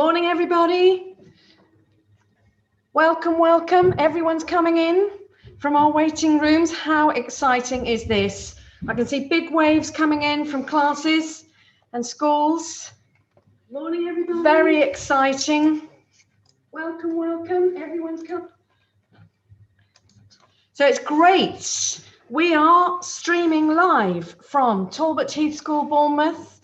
Morning, everybody. Welcome, welcome. Everyone's coming in from our waiting rooms. How exciting is this? I can see big waves coming in from classes and schools. Morning, everybody. Very exciting. Welcome, welcome. Everyone's come. So it's great. We are streaming live from Talbot Heath School, Bournemouth,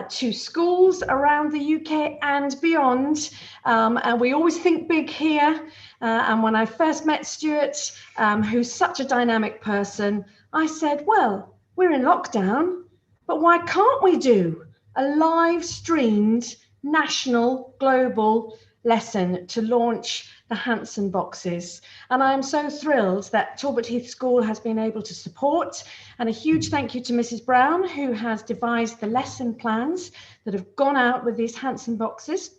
to schools around the UK and beyond. And we always think big here. And when I first met Stewart, who's such a dynamic person, I said, well, we're in lockdown, but why can't we do a live streamed national global lesson to launch the Hanson boxes? And I am so thrilled that Talbot Heath School has been able to support, and a huge thank you to Mrs. Brown, who has devised the lesson plans that have gone out with these Hanson boxes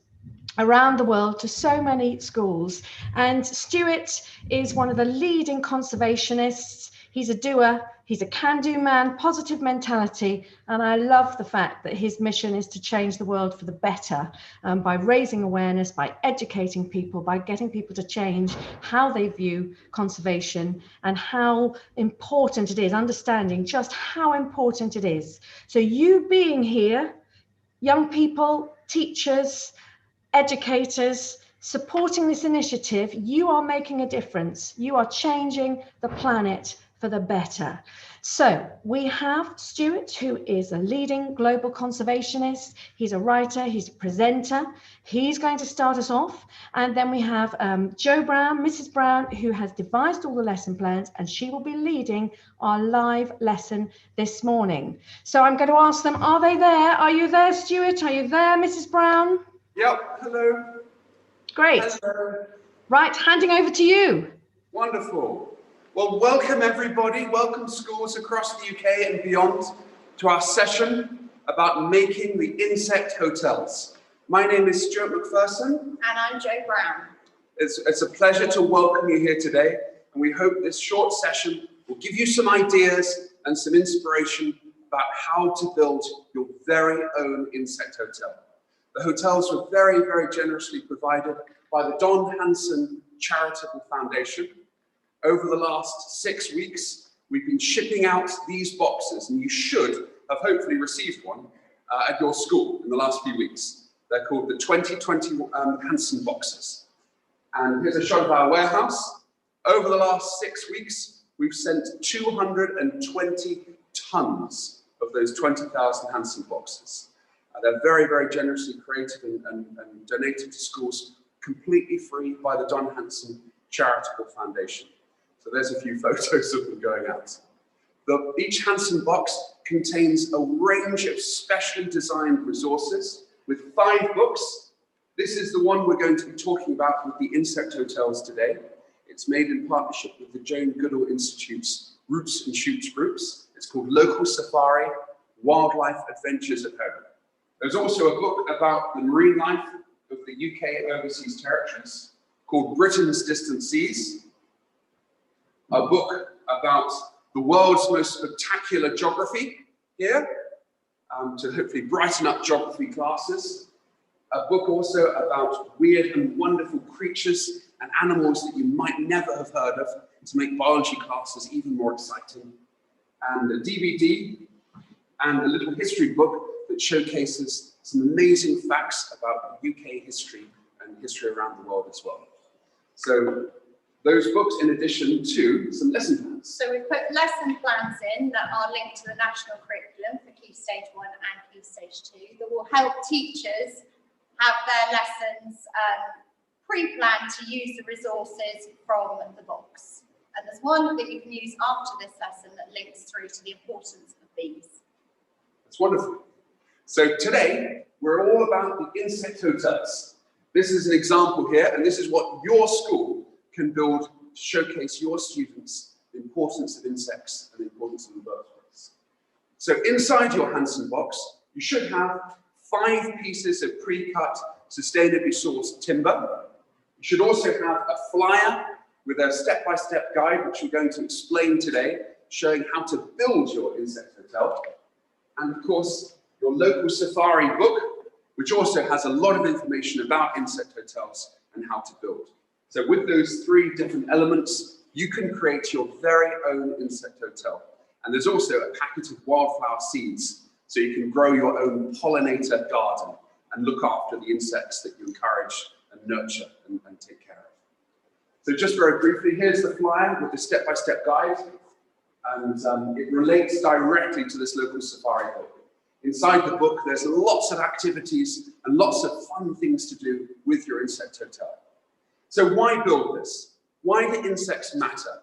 around the world to so many schools. And Stewart is one of the leading conservationists. He's a doer, he's a can-do man, positive mentality, and I love the fact that his mission is to change the world for the better by raising awareness, by educating people, by getting people to change how they view conservation and how important it is, understanding just how important it is. So you being here, young people, teachers, educators, supporting this initiative, you are making a difference. You are changing the planet for the better. So we have Stewart, who is a leading global conservationist. He's a writer, he's a presenter. He's going to start us off. And then we have Jo Brown, Mrs. Brown, who has devised all the lesson plans, and she will be leading our live lesson this morning. So I'm going to ask them, are they there? Are you there, Stewart? Are you there, Mrs. Brown? Yep, hello. Great. Hello. Right, handing over to you. Wonderful. Well, welcome everybody. Welcome schools across the UK and beyond to our session about making the insect hotels. My name is Stewart McPherson. And I'm Jo Brown. It's a pleasure to welcome you here today, and we hope this short session will give you some ideas and some inspiration about how to build your very own insect hotel. The hotels were very, very generously provided by the Don Hanson Charitable Foundation. Over the last 6 weeks, we've been shipping out these boxes, and you should have hopefully received one at your school in the last few weeks. They're called the 2020 Hanson boxes. And here's a shot of our warehouse. Over the last 6 weeks, we've sent 220 tons of those 20,000 Hanson boxes. They're very, very generously created and donated to schools completely free by the Don Hanson Charitable Foundation. So there's a few photos of them going out. Each Hanson box contains a range of specially designed resources with 5 books. This is the one we're going to be talking about with the insect hotels today. It's made in partnership with the Jane Goodall Institute's Roots and Shoots groups. It's called Local Safari, Wildlife Adventures at Home. There's also a book about the marine life of the UK overseas territories called Britain's Distant Seas. A book about the world's most spectacular geography here, to hopefully brighten up geography classes. A book also about weird and wonderful creatures and animals that you might never have heard of, to make biology classes even more exciting. And a DVD and a little history book that showcases some amazing facts about UK history and history around the world as well. So those books, in addition to some lesson plans. So we've put lesson plans in that are linked to the national curriculum for Key Stage 1 and Key Stage 2 that will help teachers have their lessons pre-planned to use the resources from the box. And there's one that you can use after this lesson that links through to the importance of bees. That's wonderful. So today, we're all about the insect hotels. This is an example here, and this is what your school can build to showcase your students the importance of insects and the importance of the birthplace. So inside your Hanson box, you should have 5 pieces of pre-cut, sustainably sourced timber. You should also have a flyer with a step-by-step guide, which we're going to explain today, showing how to build your insect hotel. And of course, your local safari book, which also has a lot of information about insect hotels and how to build. So with those 3 different elements, you can create your very own insect hotel. And there's also a packet of wildflower seeds, so you can grow your own pollinator garden and look after the insects that you encourage and nurture and take care of. So just very briefly, here's the flyer with the step-by-step guide. And it relates directly to this local safari book. Inside the book, there's lots of activities and lots of fun things to do with your insect hotel. So why build this? Why do insects matter?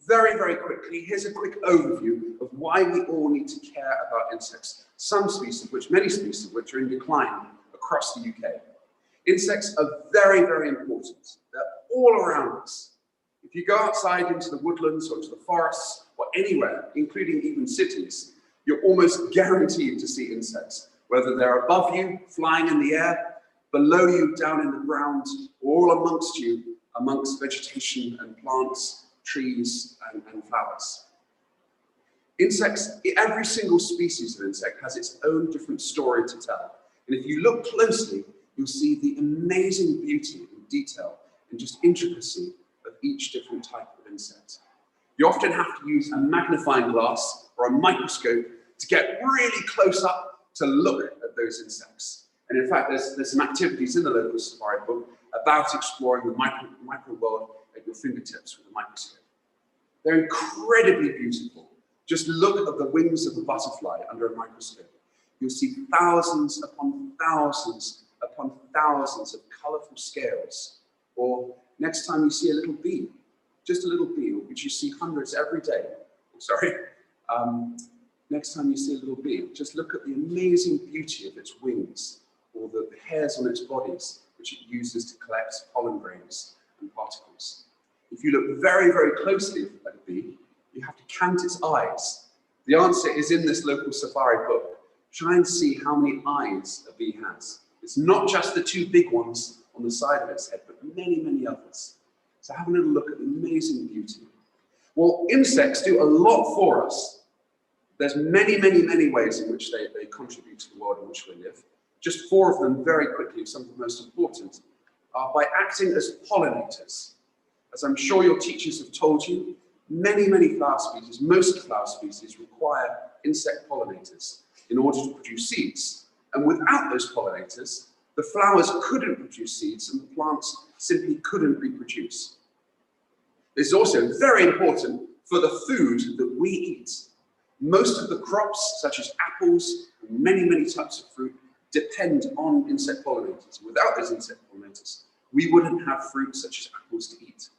Very, very quickly, here's a quick overview of why we all need to care about insects. Many species of which are in decline across the UK. Insects are very, very important. They're all around us. If you go outside into the woodlands or to the forests or anywhere, including even cities, you're almost guaranteed to see insects, whether they're above you, flying in the air, below you, down in the ground, or all amongst you, amongst vegetation and plants, trees and flowers. Insects, every single species of insect has its own different story to tell. And if you look closely, you'll see the amazing beauty and detail and just intricacy of each different type of insect. You often have to use a magnifying glass or a microscope to get really close up to look at those insects. And in fact, there's some activities in the local safari book about exploring the micro world at your fingertips with a microscope. They're incredibly beautiful. Just look at the wings of a butterfly under a microscope. You'll see thousands upon thousands upon thousands of colorful scales. Or next time you see a little bee, just a little bee, which you see hundreds every day. Next time you see a little bee, just look at the amazing beauty of its wings or the hairs on its bodies, which it uses to collect pollen grains and particles. If you look very, very closely at a bee, you have to count its eyes. The answer is in this local safari book. Try and see how many eyes a bee has. It's not just the 2 big ones on the side of its head, but many, many others. So have a little look at the amazing beauty. Well, insects do a lot for us. There's many, many, many ways in which they contribute to the world in which we live. Just 4 of them very quickly, some of the most important, are by acting as pollinators. As I'm sure your teachers have told you, many, many flower species, most flower species require insect pollinators in order to produce seeds. And without those pollinators, the flowers couldn't produce seeds and the plants simply couldn't reproduce. This is also very important for the food that we eat. Most of the crops, such as apples and many, many types of fruit, depend on insect pollinators. Without those insect pollinators, we wouldn't have fruit such as apples to eat.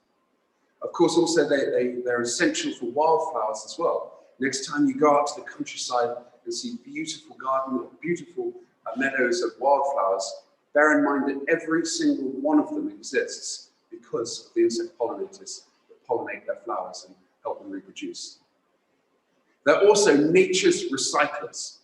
Of course, also they're essential for wildflowers as well. Next time you go out to the countryside and see beautiful beautiful meadows of wildflowers, bear in mind that every single one of them exists because of the insect pollinators that pollinate their flowers and help them reproduce. They're also nature's recyclers.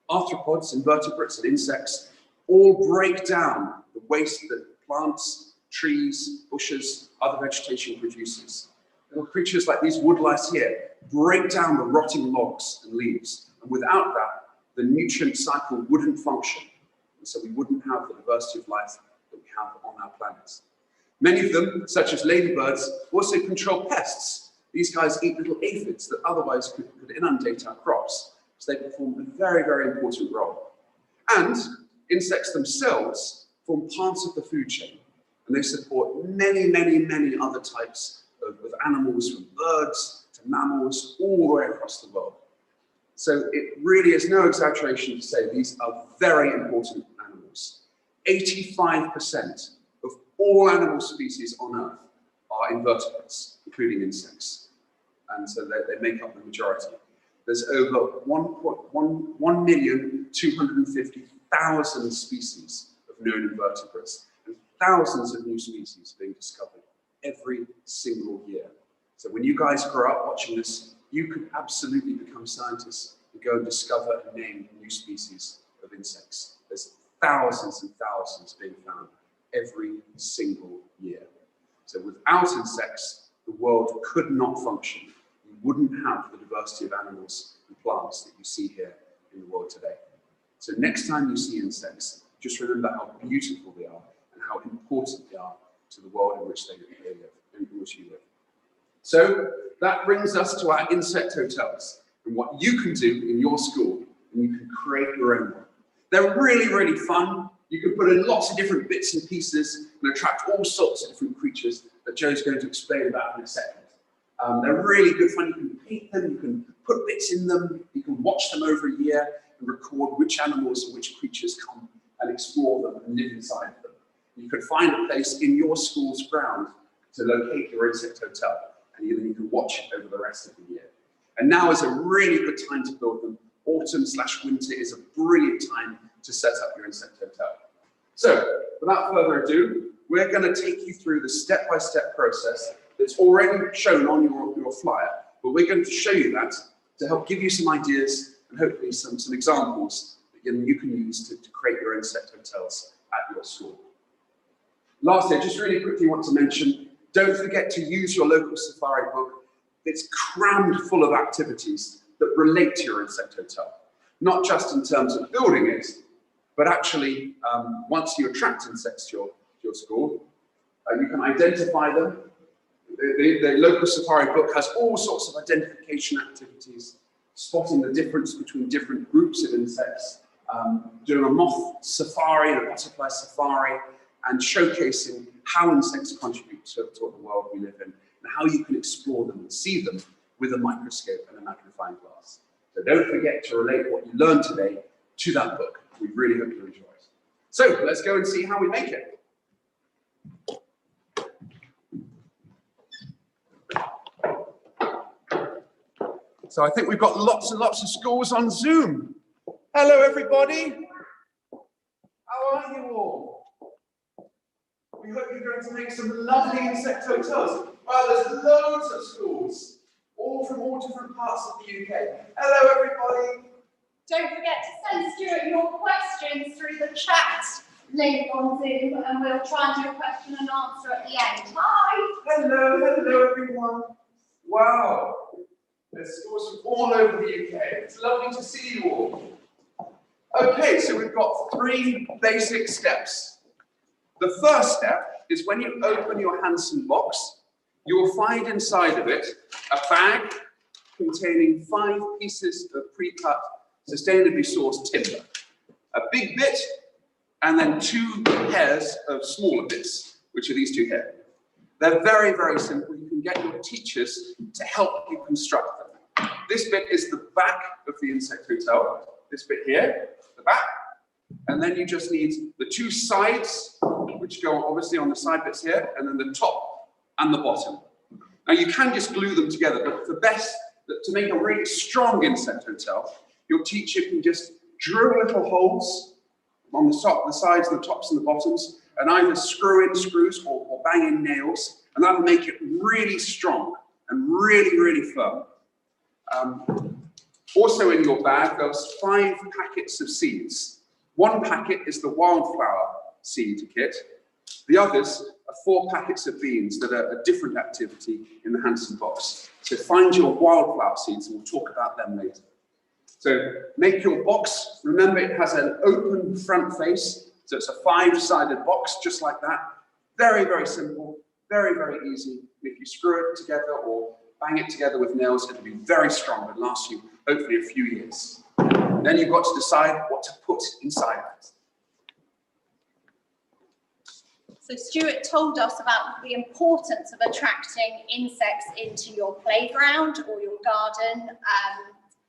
Arthropods, invertebrates, and insects all break down the waste that plants, trees, bushes, other vegetation produces. Little creatures like these woodlice here break down the rotting logs and leaves. And without that, the nutrient cycle wouldn't function. And so we wouldn't have the diversity of life that we have on our planet. Many of them, such as ladybirds, also control pests. These guys eat little aphids that otherwise could inundate our crops. So they perform a very, very important role. And insects themselves form parts of the food chain. And they support many, many, many other types of animals, from birds to mammals, all the way across the world. So it really is no exaggeration to say these are very important animals. 85% of all animal species on Earth are invertebrates, including insects. And so they make up the majority. There's over 1,250,000 species of known invertebrates, and thousands of new species being discovered every single year. So when you guys grow up watching this, you could absolutely become scientists and go and discover and name new species of insects. There's thousands and thousands being found every single year. So without insects, the world could not function. You wouldn't have the diversity of animals and plants that you see here in the world today. So next time you see insects, just remember how beautiful they are and how important they are to the world in which they live, in which you live. So that brings us to our insect hotels and what you can do in your school, and you can create your own one. They're really, really fun. You can put in lots of different bits and pieces and attract all sorts of different creatures that Joe's going to explain about in a second. They're really good fun. You can paint them, you can put bits in them, you can watch them over a year and record which animals and which creatures come and explore them and live inside them. You could find a place in your school's ground to locate your insect hotel, and then you can watch it over the rest of the year. And now is a really good time to build them. Autumn/winter is a brilliant time to set up your insect hotel. So, without further ado, we're going to take you through the step-by-step process that's already shown on your flyer, but we're going to show you that to help give you some ideas and hopefully some examples that you can use to create your insect hotels at your school. Lastly, I just really quickly want to mention, don't forget to use your local safari book. It's crammed full of activities that relate to your insect hotel, not just in terms of building it, but actually once you attract insects to your school, you can identify them. The local safari book has all sorts of identification activities, spotting the difference between different groups of insects, doing a moth safari and a butterfly safari, and showcasing how insects contribute to the world we live in, and how you can explore them and see them with a microscope and a magnifying glass. So don't forget to relate what you learned today to that book. We really hope you enjoy it. So let's go and see how we make it. So I think we've got lots and lots of schools on Zoom. Hello, everybody. How are you all? We hope you're going to make some lovely insect hotels. Well, there's loads of schools, all from all different parts of the UK. Hello, everybody. Don't forget to send Stewart your questions through the chat link on Zoom, and we'll try and do a question and answer at the end. Hi. Hello, everyone. Wow. There's schools from all over the UK. It's lovely to see you all. Okay, so we've got 3 basic steps. The first step is when you open your Hansen box, you will find inside of it a bag containing 5 pieces of pre-cut, sustainably sourced timber. A big bit, and then 2 pairs of smaller bits, which are these 2 here. They're very, very simple. You can get your teachers to help you construct them. This bit is the back of the insect hotel. This bit here, the back. And then you just need the 2 sides, which go obviously on the side bits here, and then the top and the bottom. Now you can just glue them together, but to make a really strong insect hotel, your teacher can just drill little holes on the top, the sides, the tops and the bottoms, and either screw in screws or bang in nails, and that'll make it really strong and really, really firm. Also in your bag, there's 5 packets of seeds. 1 packet is the wildflower seed kit. The others are 4 packets of beans that are a different activity in the Hansen box. So find your wildflower seeds, and we'll talk about them later. So make your box. Remember, it has an open front face, so it's a 5-sided box, just like that. Very, very simple, very, very easy. If you screw it together or bang it together with nails, it'll be very strong and last you hopefully a few years. Then you've got to decide what to put inside it. So Stewart told us about the importance of attracting insects into your playground or your garden,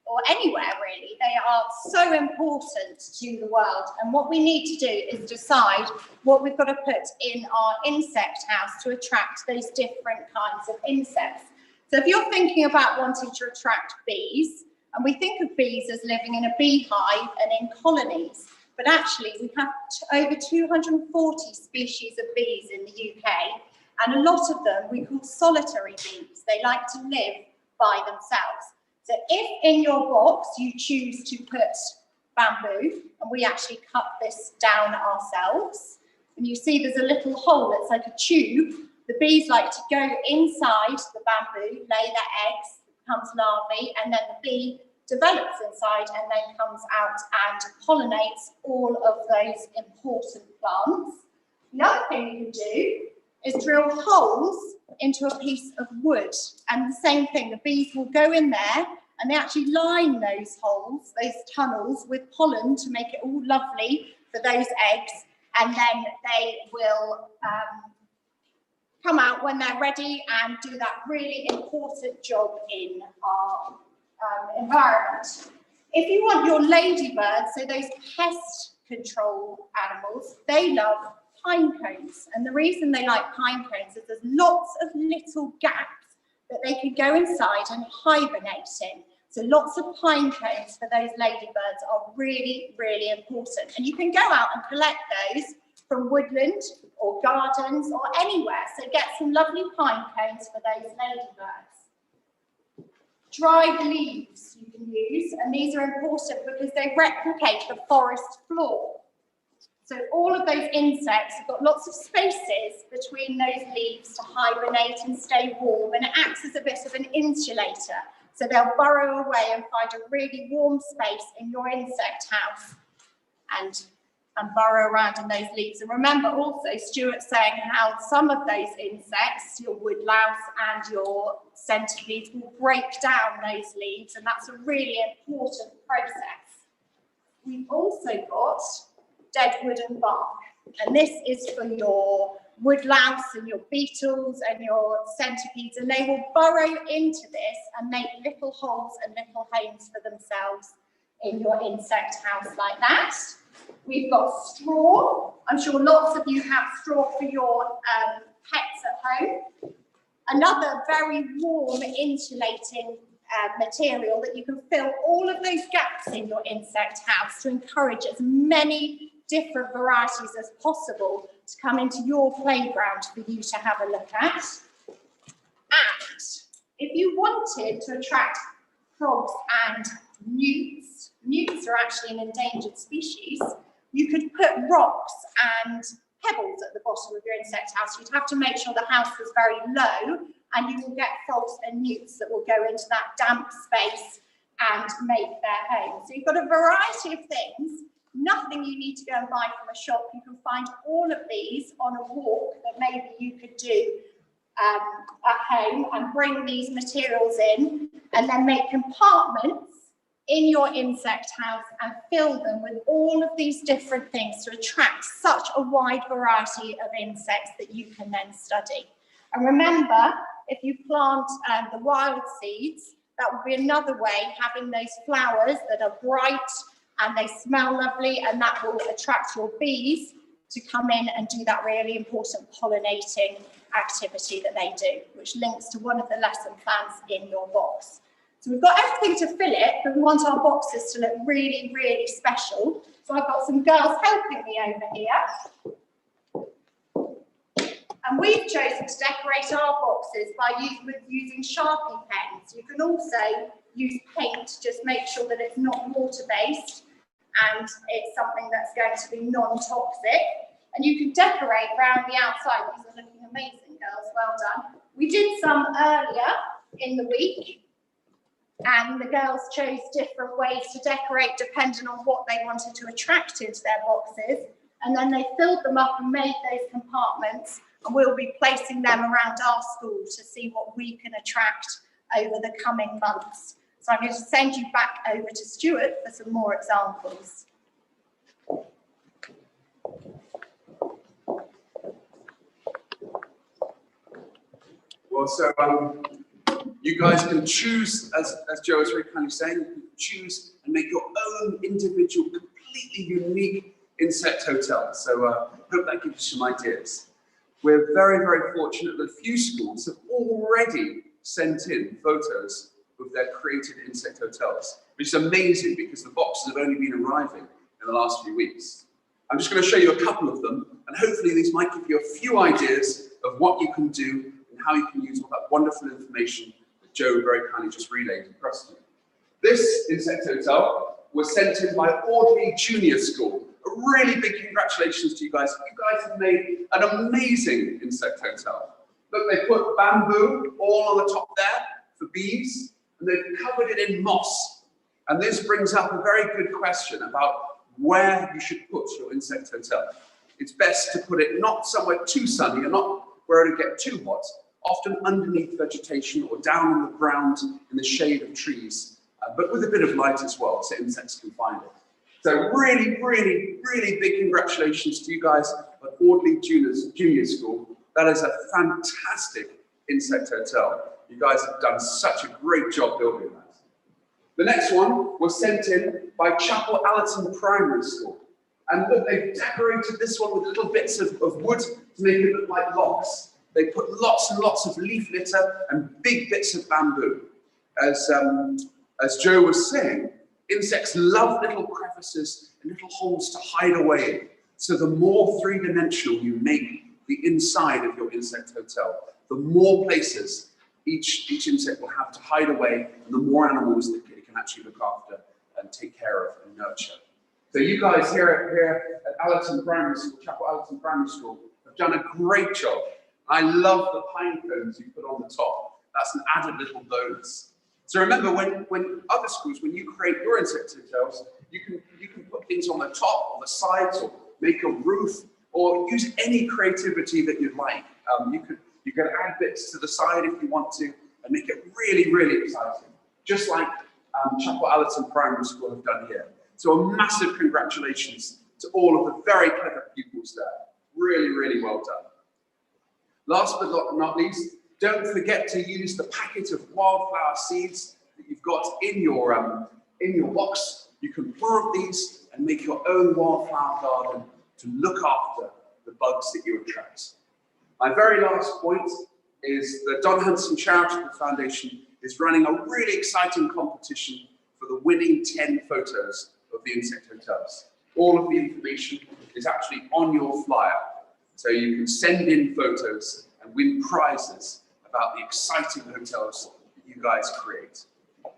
or anywhere really. They are so important to the world, and what we need to do is decide what we've got to put in our insect house to attract those different kinds of insects. So if you're thinking about wanting to attract bees, and we think of bees as living in a beehive and in colonies, but actually we have over 240 species of bees in the UK, and a lot of them we call solitary bees. They like to live by themselves. So if in your box you choose to put bamboo, and we actually cut this down ourselves, and you see there's a little hole that's like a tube, the bees like to go inside the bamboo, lay their eggs, becomes larvae, and then the bee develops inside and then comes out and pollinates all of those important plants. The other thing you can do is drill holes into a piece of wood, and the same thing, the bees will go in there and they actually line those holes, those tunnels, with pollen to make it all lovely for those eggs, and then they will come out when they're ready and do that really important job in our environment. If you want your ladybirds, so those pest control animals, they love pine cones, and the reason they like pine cones is there's lots of little gaps that they can go inside and hibernate in. So lots of pine cones for those ladybirds are really, really important, and you can go out and collect those from woodland or gardens or anywhere. So get some lovely pine cones for those ladybirds. Dried leaves you can use, and these are important because they replicate the forest floor. So all of those insects have got lots of spaces between those leaves to hibernate and stay warm, and it acts as a bit of an insulator. So they'll burrow away and find a really warm space in your insect house and burrow around in those leaves. And remember also, Stewart saying how some of those insects, your woodlouse and your centipedes, will break down those leaves, and that's a really important process. We've also got dead wood and bark, and this is for your woodlouse and your beetles and your centipedes, and they will burrow into this and make little holes and little homes for themselves in your insect house like that. We've got straw. I'm sure lots of you have straw for your pets at home. Another very warm, insulating material that you can fill all of those gaps in your insect house to encourage as many different varieties as possible to come into your playground for you to have a look at. And if you wanted to attract frogs and newts are actually an endangered species, you could put rocks and pebbles at the bottom of your insect house. You'd have to make sure the house was very low, and you will get frogs and newts that will go into that damp space and make their home. So you've got a variety of things. Nothing you need to go and buy from a shop. You can find all of these on a walk that maybe you could do at home, and bring these materials in and then make compartments in your insect house and fill them with all of these different things to attract such a wide variety of insects that you can then study. And remember, if you plant the wild seeds, that would be another way, having those flowers that are bright and they smell lovely, and that will attract your bees to come in and do that really important pollinating activity that they do, which links to one of the lesson plans in your box. So we've got everything to fill it, but we want our boxes to look really, really special. So I've got some girls helping me over here. And we've chosen to decorate our boxes by using Sharpie pens. You can also use paint to just make sure that it's not water-based and it's something that's going to be non-toxic. And you can decorate around the outside. These are looking amazing, girls, well done. We did some earlier in the week, and the girls chose different ways to decorate depending on what they wanted to attract into their boxes. And then they filled them up and made those compartments, and we'll be placing them around our school to see what we can attract over the coming months. So I'm going to send you back over to Stewart for some more examples. Well, so you guys can choose, as Joe was very kindly saying, you can choose and make your own individual, completely unique insect hotel. So I hope that gives you some ideas. We're very, very fortunate that a few schools have already sent in photos of their created insect hotels, which is amazing because the boxes have only been arriving in the last few weeks. I'm just going to show you a couple of them, and hopefully these might give you a few ideas of what you can do and how you can use all that wonderful information that Joe very kindly just relayed across to you. This insect hotel was sent in by Audley Junior School. A really big congratulations to you guys. You guys have made an amazing insect hotel. Look, they put bamboo all on the top there for bees, and they've covered it in moss. And this brings up a very good question about where you should put your insect hotel. It's best to put it not somewhere too sunny and not where it'll get too hot, often underneath vegetation or down on the ground in the shade of trees, but with a bit of light as well, so insects can find it. So really, really, really big congratulations to you guys at Audley Junior School. That is a fantastic insect hotel. You guys have done such a great job building that. The next one was sent in by Chapel Allerton Primary School. And look, they've decorated this one with little bits of wood to make it look like locks. They put lots and lots of leaf litter and big bits of bamboo. As Joe was saying, insects love little crevices and little holes to hide away in. So the more three-dimensional you make the inside of your insect hotel, the more places each insect will have to hide away, and the more animals that it can actually look after and take care of and nurture. So you guys here at Allerton Primary School, Chapel Allerton Primary School, have done a great job. I love the pine cones you put on the top. That's an added little bonus. So remember, when other schools, when you create your insect hotels, you can put things on the top or the sides, or make a roof, or use any creativity that you'd like. You can add bits to the side if you want to, and make it really, really exciting, just like Chapel Allerton Primary School have done here. So a massive congratulations to all of the very clever pupils there. Really, really well done. Last but not least, don't forget to use the packet of wildflower seeds that you've got in your box. You can plant these and make your own wildflower garden to look after the bugs that you attract. My very last point is the Don Hanson Charitable Foundation is running a really exciting competition for the winning 10 photos of the insect hotels. All of the information is actually on your flyer, so you can send in photos and win prizes about the exciting hotels that you guys create.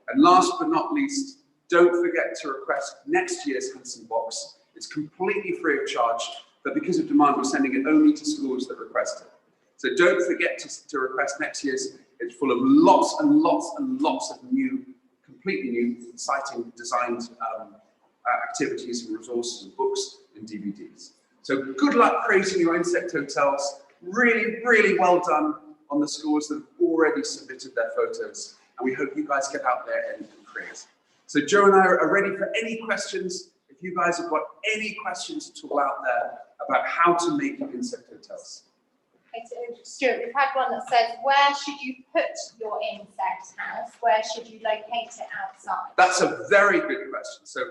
And last but not least, don't forget to request next year's Hanson box. It's completely free of charge, but because of demand, we're sending it only to schools that request it. So don't forget to request next year's. It's full of lots and lots and lots of new, completely new, exciting designed activities and resources and books and DVDs. So good luck creating your insect hotels. Really, really well done on the schools that have already submitted their photos. And we hope you guys get out there and create. So Joe and I are ready for any questions. If you guys have got any questions at all out there about how to make insect hotels. Okay, so Stuart, we've had one that says, where should you put your insect house? Where should you locate it outside? That's a very good question. So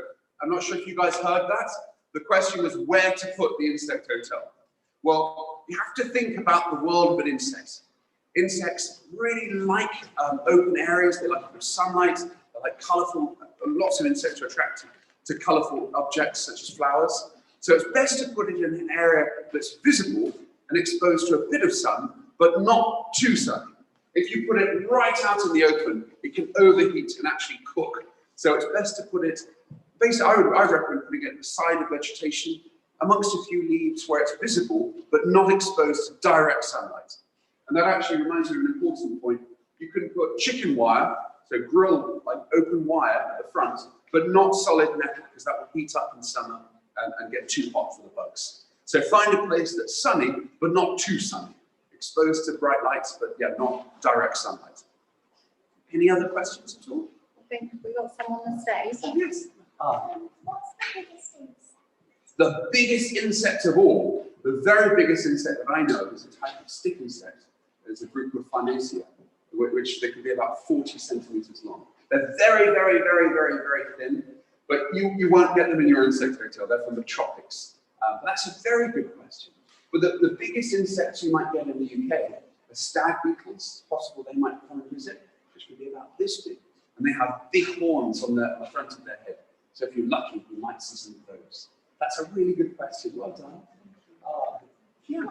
I'm not sure if you guys heard that. The question was where to put the insect hotel. Well, you have to think about the world of an insect. Insects really like open areas. They like a bit of sunlight. They like colourful. Lots of insects are attracted to colourful objects such as flowers. So it's best to put it in an area that's visible and exposed to a bit of sun, but not too sunny. If you put it right out in the open, it can overheat and actually cook. So it's best to put it, basically, I recommend putting it at the side of vegetation, amongst a few leaves where it's visible, but not exposed to direct sunlight. And that actually reminds me of an important point. You can put chicken wire, so grill, like open wire at the front, but not solid metal, because that will heat up in summer and get too hot for the bugs. So find a place that's sunny, but not too sunny. Exposed to bright lights, but yeah, not direct sunlight. Any other questions at all? I think we've got some on the stage. Yes. What's the biggest insect? The biggest insect of all, the very biggest insect that I know is a type of stick insect. There's a group of Farnesia, which they can be about 40 centimeters long. They're very, very, very, very, very thin, but you won't get them in your insect hotel. They're from the tropics. But that's a very good question. But the biggest insects you might get in the UK are stag beetles. It's possible they might come and visit, which can be about this big. And they have big horns on the front of their head. So if you're lucky, you might see some of those. That's a really good question. Well done. Yeah.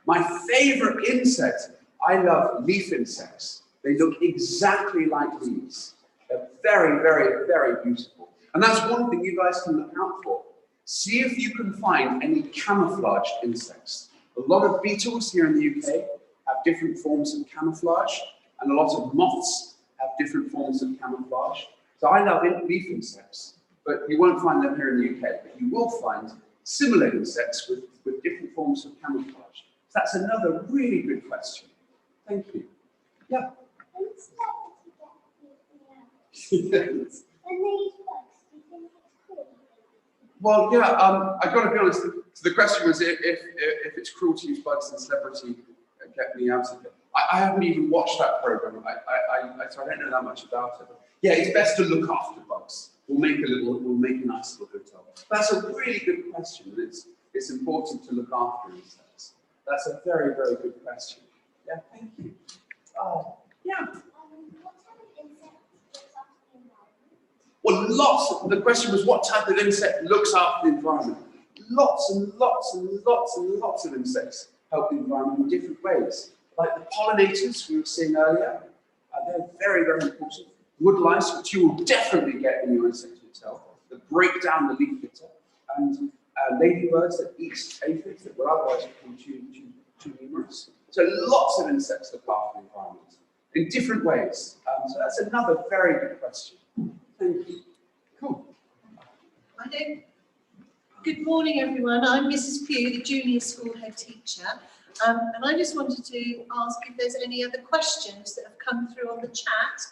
My favorite insect, I love leaf insects. They look exactly like leaves. They're very, very, very beautiful. And that's one thing you guys can look out for. See if you can find any camouflaged insects. A lot of beetles here in the UK have different forms of camouflage, and a lot of moths have different forms of camouflage. So I love leaf insects, but you won't find them here in the UK, but you will find similar insects with different forms of camouflage. So that's another really good question. Thank you. Yeah. Well, yeah, I've got to be honest, the question was if it's cruel to use bugs in Celebrity, get me out of it. I haven't even watched that program, so I don't know that much about it. Yeah, it's best to look after bugs. We'll make a nice little hotel. That's a really good question. It's important to look after insects. That's a very, very good question. Yeah, thank you. Yeah. Well, the question was what type of insect looks after the environment? Lots and lots and lots and lots of insects help the environment in different ways. Like the pollinators we were seeing earlier, they're very, very important. Wood lice, which you will definitely get in your insect hotel, that break down the leaf litter, and ladybirds that eat aphids that would otherwise become too numerous. So lots of insects look after the environment in different ways. So that's another very good question. Thank you. Cool. Good morning, everyone. I'm Mrs. Pugh, the junior school head teacher, and I just wanted to ask if there's any other questions that have come through on the chat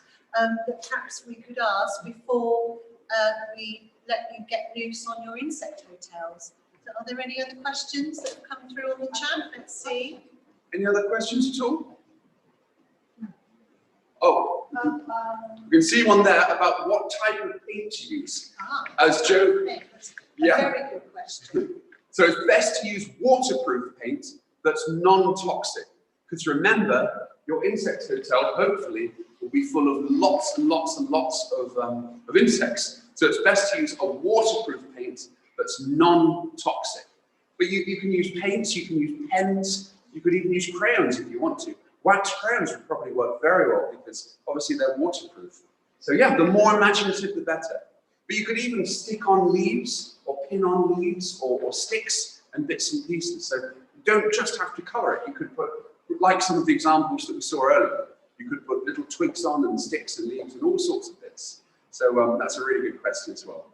that perhaps we could ask before we let you get loose on your insect hotels. So are there any other questions that have come through on the chat? Let's see. Any other questions at all? Oh, you can see one there about what type of paint to use. As Joe, That's a very good question. So it's best to use waterproof paint that's non-toxic. Because remember, your insect hotel hopefully will be full of lots and lots and lots of insects. So it's best to use a waterproof paint that's non-toxic. But you can use paints, you can use pens, you could even use crayons if you want to. Wax crayons would probably work very well because obviously they're waterproof. So yeah, the more imaginative, the better. But you could even stick on leaves or pin on leaves or sticks and bits and pieces. So you don't just have to colour it. You could put, like some of the examples that we saw earlier, you could put little twigs on and sticks and leaves and all sorts of bits. So that's a really good question as well.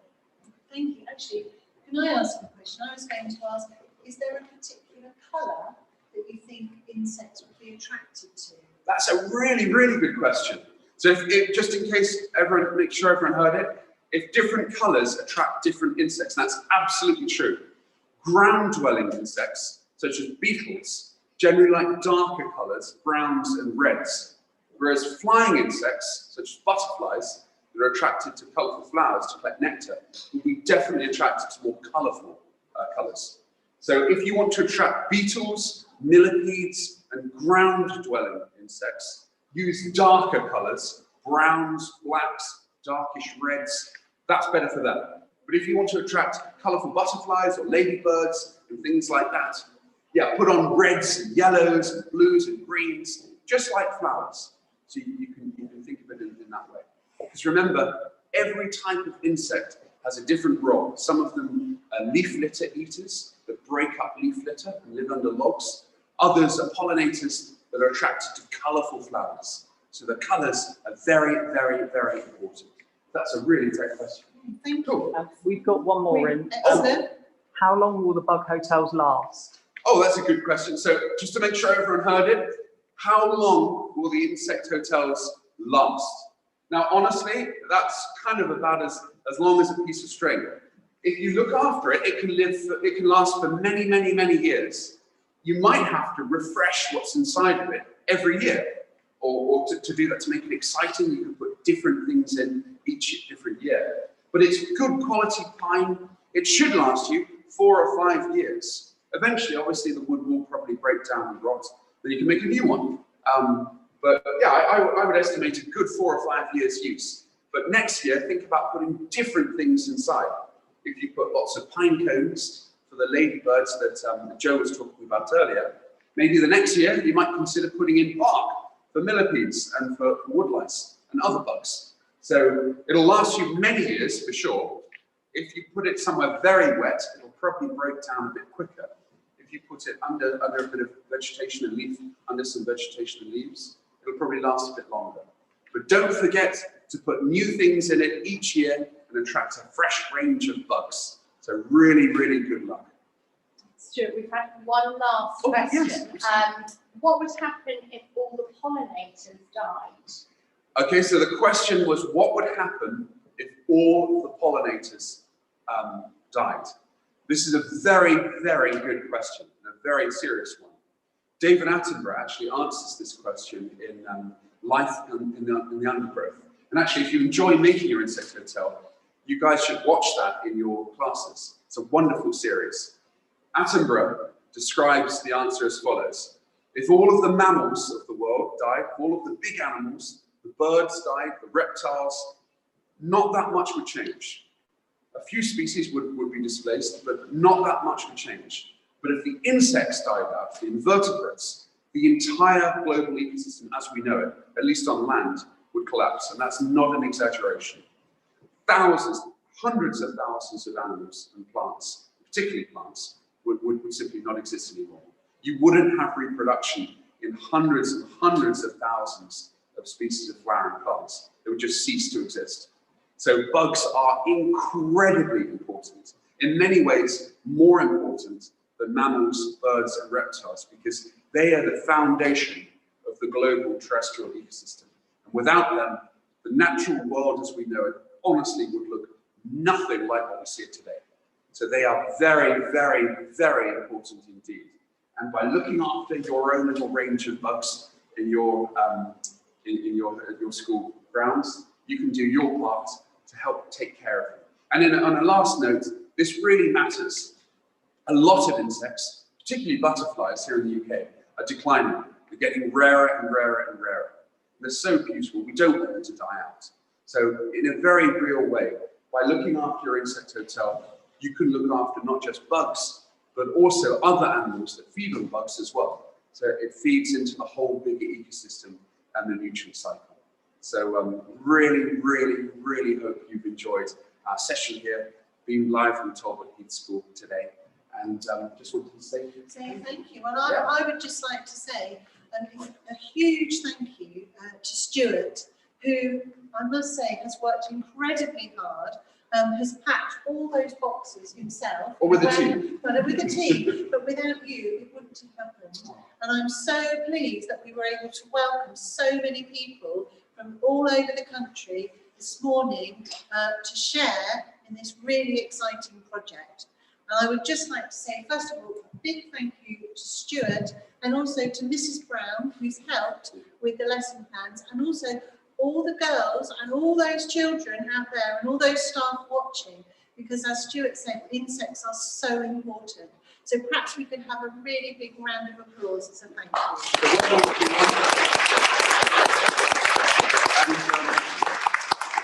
Thank you. Actually, can I ask a question? I was going to ask, is there a particular colour that you think insects would be attracted to? That's a really, really good question. So if just in case everyone, make sure everyone heard it, if different colours attract different insects, that's absolutely true. Ground-dwelling insects, such as beetles, generally like darker colours, browns and reds, whereas flying insects, such as butterflies, that are attracted to colourful flowers to collect nectar, will be definitely attracted to more colourful colours. So if you want to attract beetles, millipedes, and ground-dwelling insects, use darker colours, browns, blacks, darkish reds. That's better for them. But if you want to attract colourful butterflies or ladybirds and things like that, yeah, put on reds and yellows and blues and greens, just like flowers. So you can think of it in that way. Because remember, every type of insect has a different role. Some of them are leaf litter eaters that break up leaf litter and live under logs. Others are pollinators that are attracted to colourful flowers. So the colours are very, very, very important. That's a really great question. Thank Cool. you. We've got one more in. Excellent. How long will the bug hotels last? Oh, that's a good question. So just to make sure everyone heard it, how long will the insect hotels last? Now, honestly, that's kind of about as long as a piece of string. If you look after it, it can last for many, many, many years. You might have to refresh what's inside of it every year. Or to do that, to make it exciting, you can put different things in each different year. But it's good quality pine. It should last you 4 or 5 years. Eventually, obviously, the wood will probably break down and rot. Then you can make a new one. But yeah, I would estimate a good 4 or 5 years use. But next year, think about putting different things inside. If you put lots of pine cones for the ladybirds that Joe was talking about earlier, maybe the next year you might consider putting in bark for millipedes and for woodlice and other bugs. So it'll last you many years for sure. If you put it somewhere very wet, it'll probably break down a bit quicker. If you put it under a bit of vegetation and leaf, under some vegetation and leaves, it'll probably last a bit longer. But But don't forget to put new things in it each year and attract a fresh range of bugs. So really, really good luck. Stuart, we've had one last question. Yes. What would happen if all the pollinators died? Okay, so the question was, what would happen if all the pollinators died? This is a very, very good question, and a very serious one. David Attenborough actually answers this question in Life in the Undergrowth. And actually, if you enjoy making your insect hotel, you guys should watch that in your classes. It's a wonderful series. Attenborough describes the answer as follows. If all of the mammals of the world died, all of the big animals, the birds died, the reptiles, not that much would change. A few species would be displaced, but not that much would change. But if the insects died out, the invertebrates, the entire global ecosystem as we know it, at least on land, would collapse. And that's not an exaggeration. Thousands, hundreds of thousands of animals and plants, particularly plants, would simply not exist anymore. You wouldn't have reproduction in hundreds and hundreds of thousands of species of flowering plants. They would just cease to exist. So bugs are incredibly important, in many ways more important than mammals, birds and reptiles, because they are the foundation of the global terrestrial ecosystem. And without them, the natural world as we know it honestly would look nothing like what we see it today. So they are very, very, very important indeed. And by looking after your own little range of bugs in your school grounds, you can do your part to help take care of them. And on a last note, this really matters. A lot of insects, particularly butterflies here in the UK, are declining. They're getting rarer and rarer and rarer. They're so beautiful, we don't want them to die out. So in a very real way, by looking after your insect hotel, you can look after not just bugs, but also other animals that feed on bugs as well. So it feeds into the whole bigger ecosystem and the nutrient cycle. So really, really, really hope you've enjoyed our session here, being live from Talbot Heath School today. And just wanted to say thank you. And I would just like to say a huge thank you to Stewart, who I must say has worked incredibly hard, has packed all those boxes himself. Or with a team. With a team, but without you, it wouldn't have happened. And I'm so pleased that we were able to welcome so many people from all over the country this morning to share in this really exciting project. And I would just like to say, first of all, a big thank you to Stewart and also to Mrs. Brown, who's helped with the lesson plans, and also all the girls and all those children out there and all those staff watching, because as Stewart said, insects are so important. So perhaps we could have a really big round of applause as a thank you.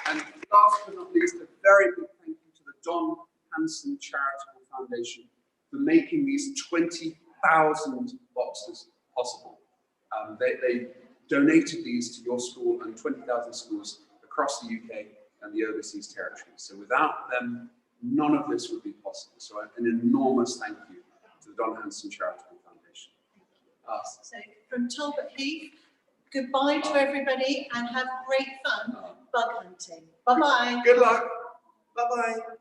And last but not least, a very big thank you to the Don Hanson Charitable Foundation for making these 20,000 boxes possible. They donated these to your school and 20,000 schools across the UK and the overseas territories. So without them, none of this would be possible. So an enormous thank you to the Don Hanson Charitable Foundation. So from Talbot Heath, goodbye to everybody and have great fun bug hunting. Bye-bye. Good luck. Bye-bye.